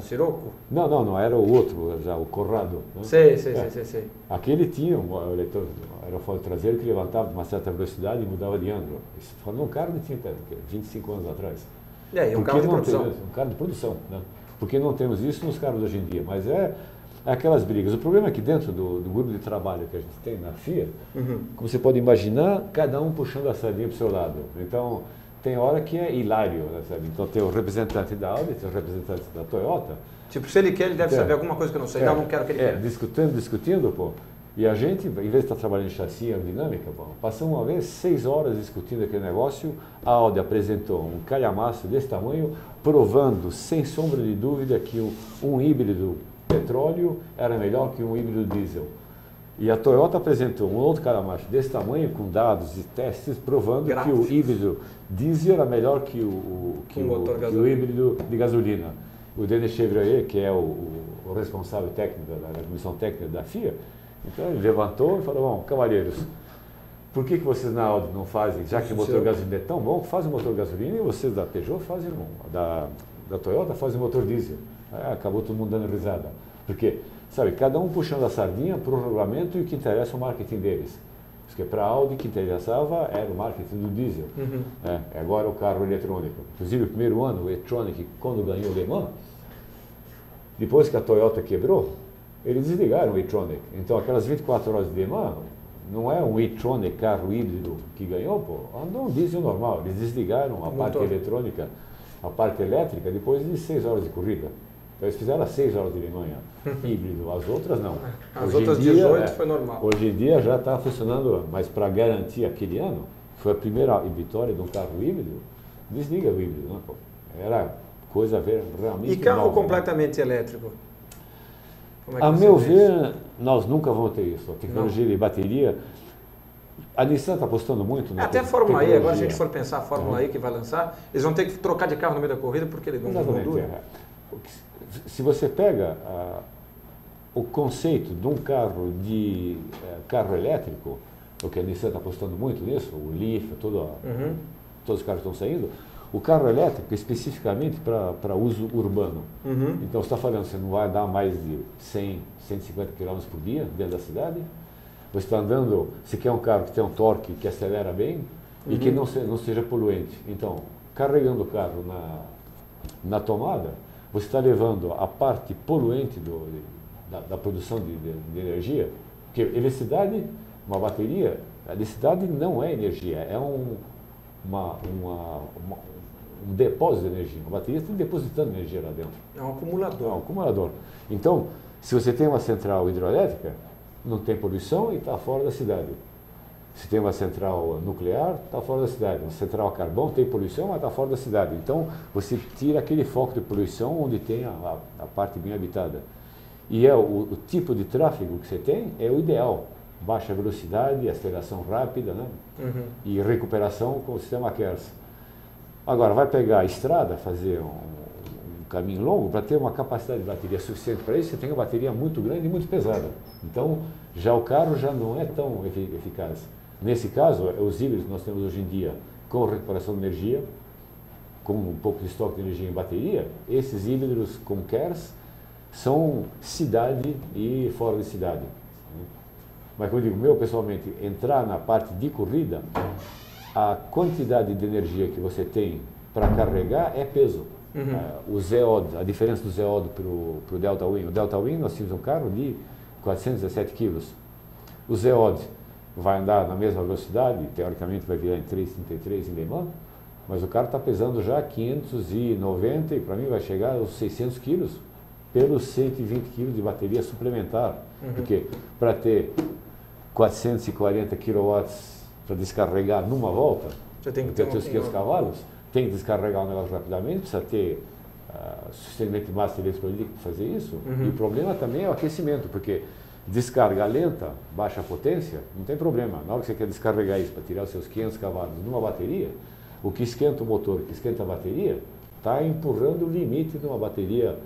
Sirocco? Não, era o outro, já, o Corrado. Né? Sei. Aquele tinha um aerofólio traseiro que levantava de uma certa velocidade e mudava de ângulo. Isso foi num carro que tinha 25 anos atrás. E um carro de produção. Um carro de produção, né? Porque não temos isso nos carros hoje em dia, mas É aquelas brigas. O problema é que dentro do grupo de trabalho que a gente tem na FIA, como você pode imaginar, cada um puxando a sardinha para o seu lado. Então, tem hora que é hilário, né, sabe? Então, tem o representante da Audi, tem o representante da Toyota. Tipo, se ele quer, ele deve saber alguma coisa que eu não sei. Não quero que ele quer. Discutindo, pô. E a gente, em vez de estar trabalhando em chassi e aerodinâmica, passamos uma vez 6 horas discutindo aquele negócio. A Audi apresentou um calhamaço desse tamanho, provando, sem sombra de dúvida, que um híbrido petróleo era melhor que um híbrido diesel. E a Toyota apresentou um outro calhamaço desse tamanho, com dados e testes, provando que o híbrido diesel era melhor que o híbrido de gasolina. O Denis Chevrolet, que é o responsável técnico da comissão técnica da FIA, então ele levantou e falou: bom, cavalheiros, por que vocês na Audi não fazem, já que o motor gasolina é tão bom, fazem o motor gasolina e vocês da Peugeot fazem, da Toyota fazem o motor diesel. Acabou todo mundo dando risada. Porque, sabe, cada um puxando a sardinha para o regulamento e o que interessa é o marketing deles. Porque para a Audi o que interessava era o marketing do diesel. Agora o carro eletrônico. Inclusive o primeiro ano, o e-tronic, quando ganhou o Le Mans, depois que a Toyota quebrou, eles desligaram o e-tronic. Então aquelas 24 horas de Le Mans, não é um e-tronic carro híbrido que ganhou, pô, andou um diesel normal. Eles desligaram a parte eletrônica, a parte elétrica, depois de 6 horas de corrida. Então eles fizeram as 6 horas de Le Mans híbrido, as outras não. As outras 18 foi normal. Hoje em dia já está funcionando, mas para garantir aquele ano, foi a primeira vitória de um carro híbrido, desliga o híbrido, né? Era coisa a ver realmente. E carro nova, completamente elétrico? A meu ver, nós nunca vamos ter isso. A tecnologia de bateria, a Nissan está apostando muito na até a Fórmula E, agora se a gente for pensar a Fórmula E que vai lançar, eles vão ter que trocar de carro no meio da corrida porque ele não dura. Se você pega o conceito de um carro carro elétrico, porque a Nissan está apostando muito nisso, o Leaf, todos os carros estão saindo, o carro elétrico especificamente para uso urbano. Então você está falando, você não vai dar mais de 100, 150 km por dia dentro da cidade, você está andando, você quer um carro que tem um torque que acelera bem e que não seja poluente. Então, carregando o carro na tomada, você está levando a parte poluente da produção de energia, porque eletricidade, uma bateria, a eletricidade não é energia, é um depósito de energia. Uma bateria está depositando energia lá dentro. É um acumulador. É um acumulador. Então, se você tem uma central hidrelétrica, não tem poluição e está fora da cidade. Se tem uma central nuclear, está fora da cidade. Uma central a carvão tem poluição, mas está fora da cidade. Então, você tira aquele foco de poluição onde tem a parte bem habitada. E o tipo de tráfego que você tem é o ideal. Baixa velocidade, aceleração rápida, né? E recuperação com o sistema KERS. Agora, vai pegar a estrada, fazer um caminho longo, para ter uma capacidade de bateria suficiente para isso, você tem uma bateria muito grande e muito pesada. Então, já o carro já não é tão eficaz. Nesse caso, os híbridos que nós temos hoje em dia, com recuperação de energia, com um pouco de estoque de energia em bateria, esses híbridos com KERS são cidade e fora de cidade. Mas, como eu digo, pessoalmente, entrar na parte de corrida, a quantidade de energia que você tem para carregar é peso. O Z-Od, a diferença do Z-Od para o Delta Wing. O Delta Wing, nós tínhamos um carro de 417 quilos. O Z-Od vai andar na mesma velocidade, teoricamente vai virar em 3,33 em Le Mans, mas o carro está pesando já 590 e para mim vai chegar aos 600 quilos pelos 120 quilos de bateria suplementar. Porque para ter 440 quilowatts para descarregar numa volta, você tem que ter seus 500 cavalos, tem que descarregar o negócio rapidamente, precisa ter suficientemente massa eletrolítica para fazer isso. E o problema também é o aquecimento, porque descarga lenta, baixa potência, não tem problema. Na hora que você quer descarregar isso para tirar os seus 500 cavalos numa bateria, o que esquenta o motor, o que esquenta a bateria, está empurrando o limite de uma bateria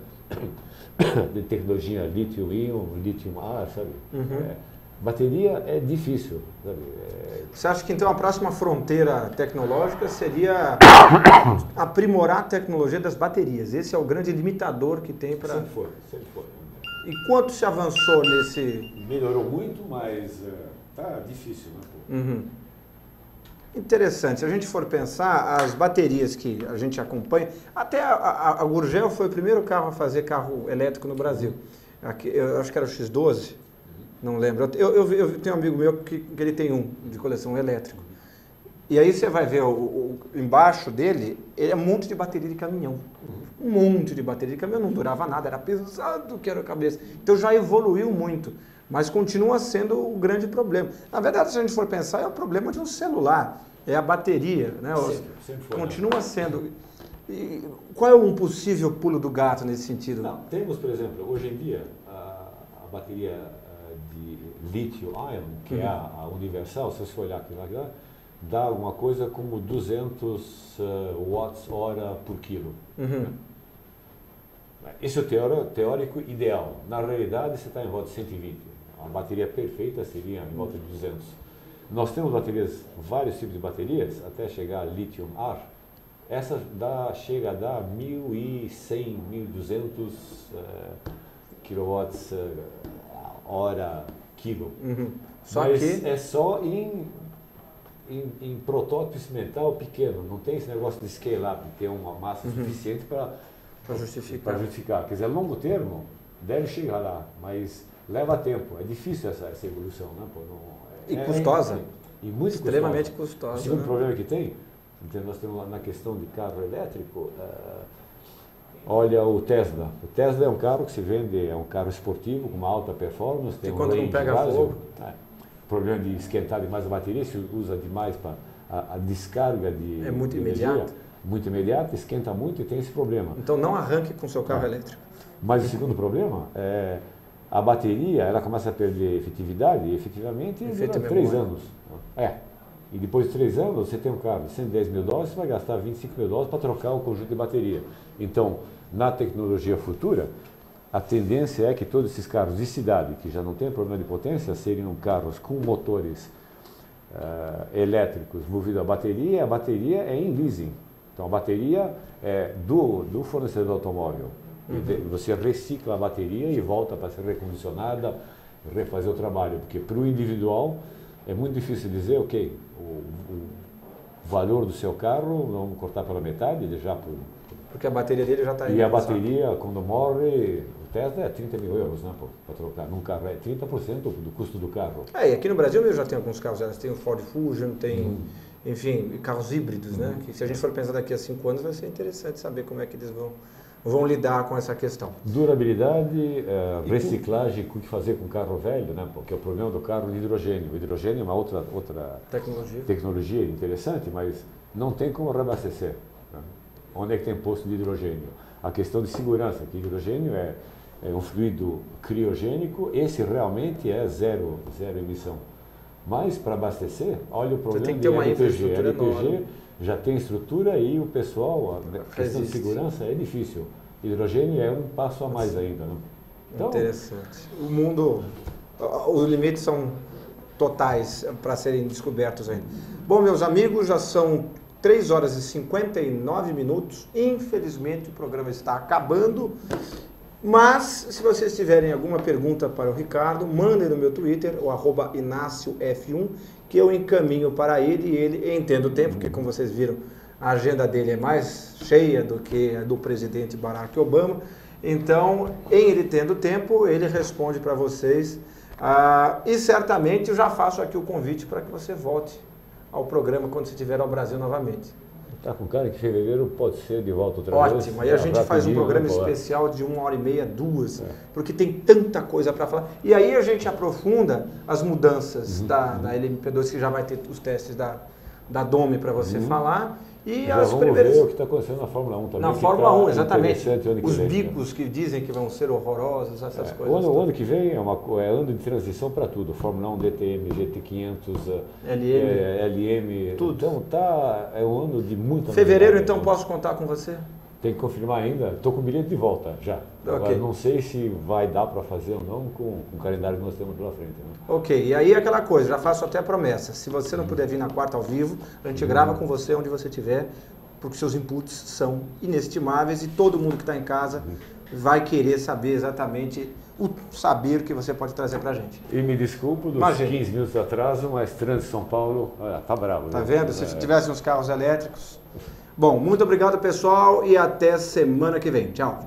de tecnologia lítio-íon, lítio-ar, sabe? Bateria é difícil, sabe? Você acha que então a próxima fronteira tecnológica seria aprimorar a tecnologia das baterias? Esse é o grande limitador que tem para... Sempre foi. E quanto se avançou nesse... Melhorou muito, mas tá difícil, né? Interessante. Se a gente for pensar, as baterias que a gente acompanha, até a Gurgel foi o primeiro carro a fazer carro elétrico no Brasil. aqui, eu acho que era o X12, não lembro. Eu tenho um amigo meu que ele tem um de coleção elétrico. E aí você vai ver embaixo dele, ele é um monte de bateria de caminhão. Um monte de bateria de caminhão, não durava nada, era pesado que era a cabeça. Então já evoluiu muito, mas continua sendo o grande problema. Na verdade, se a gente for pensar, é o problema de um celular, é a bateria, né? Sempre foi, continua sendo. E qual é um possível pulo do gato nesse sentido? Não, temos, por exemplo, hoje em dia, a bateria de lítio-ion, que é a universal, se você for olhar aqui lá, dá alguma coisa como 200 watts-hora por quilo. Né? Esse é o teórico ideal. Na realidade, você está em volta de 120. A bateria perfeita seria em volta de 200. Nós temos baterias, vários tipos de baterias, até chegar a lithium-ar. Essa chega a dar 1.100, 1.200 kilowatts hora quilo. Só mas que é só em protótipo experimental pequeno, não tem esse negócio de scale-up, de ter uma massa suficiente para justificar. Quer dizer, a longo termo deve chegar lá, mas leva tempo, é difícil essa evolução, né? Pô, e custosa. E muito extremamente custosa. O segundo problema que tem, então nós temos lá na questão de carro elétrico, olha o Tesla. O Tesla é um carro que se vende, é um carro esportivo com uma alta performance, tem quando não pega fogo. Problema de esquentar demais a bateria, se usa demais para a descarga de é muito imediata. Muito imediata, esquenta muito e tem esse problema. Então não arranque com seu carro elétrico. Mas o segundo problema é a bateria, ela começa a perder efetividade e efetivamente dura 3 anos. E depois de 3 anos você tem um carro de 110 mil dólares, você vai gastar 25 mil dólares para trocar o conjunto de bateria. Então, na tecnologia futura, a tendência é que todos esses carros de cidade, que já não tem problema de potência, seriam carros com motores elétricos movidos a bateria é em leasing. Então a bateria é do fornecedor do automóvel. Você recicla a bateria e volta para ser recondicionada, refazer o trabalho. Porque para o individual é muito difícil dizer, ok, o valor do seu carro, vamos cortar pela metade, ele já porque a bateria dele já está aí. E a bateria, quando morre, o Tesla é 30 mil euros, né, para trocar. Num carro é 30% do custo do carro. E aqui no Brasil mesmo já tem alguns carros, tem o Ford Fusion, tem, enfim, carros híbridos, né? Que se a gente for pensar daqui a 5 anos, vai ser interessante saber como é que eles vão lidar com essa questão. Durabilidade, reciclagem, o que fazer com carro velho, né? Porque é o problema do carro de hidrogênio. O hidrogênio é uma outra tecnologia interessante, mas não tem como reabastecer. Né? Onde é que tem posto de hidrogênio? A questão de segurança, que hidrogênio é um fluido criogênico, esse realmente é zero emissão. Mas para abastecer, olha o problema tem que ter uma LPG. infraestrutura LPG já tem estrutura e o pessoal, a questão de segurança é difícil. Hidrogênio é um passo a mais ainda. Né? Então, interessante. O mundo, os limites são totais para serem descobertos ainda. Bom, meus amigos, já são 3 horas e 59 minutos. Infelizmente o programa está acabando. Mas, se vocês tiverem alguma pergunta para o Ricardo, mandem no meu Twitter, o @InácioF1, que eu encaminho para ele e ele entende o tempo, porque como vocês viram, a agenda dele é mais cheia do que a do presidente Barack Obama. Então, em ele tendo tempo, ele responde para vocês. E certamente eu já faço aqui o convite para que você volte ao programa quando você estiver ao Brasil novamente. Está com cara que fevereiro pode ser de volta outra vez. Ótimo, aí a gente faz um programa especial de 1h30, 2, porque tem tanta coisa para falar. E aí a gente aprofunda as mudanças da LMP2, que já vai ter os testes da DOME para você falar. E já as vamos primeiras... ver o que está acontecendo na Fórmula 1 também. Na Fórmula 1, exatamente. Os bicos que dizem que vão ser horrorosos, essas coisas. O ano que vem é ano de transição para tudo. Fórmula 1, DTM, GT500, LM, tudo. Então é um ano de muita Fevereiro, novidade, então, posso contar com você? Tem que confirmar ainda. Estou com o bilhete de volta já. Agora, não sei se vai dar para fazer ou não com o calendário que nós temos pela frente. Né? Ok, e aí aquela coisa, já faço até a promessa. Se você não puder vir na quarta ao vivo, a gente grava com você onde você estiver, porque seus inputs são inestimáveis e todo mundo que está em casa vai querer saber exatamente o saber que você pode trazer para a gente. E me desculpo dos 15 minutos de atraso, mas Trânsito São Paulo, tá bravo. Tá vendo? Se tivesse uns carros elétricos... Bom, muito obrigado, pessoal, e até semana que vem. Tchau.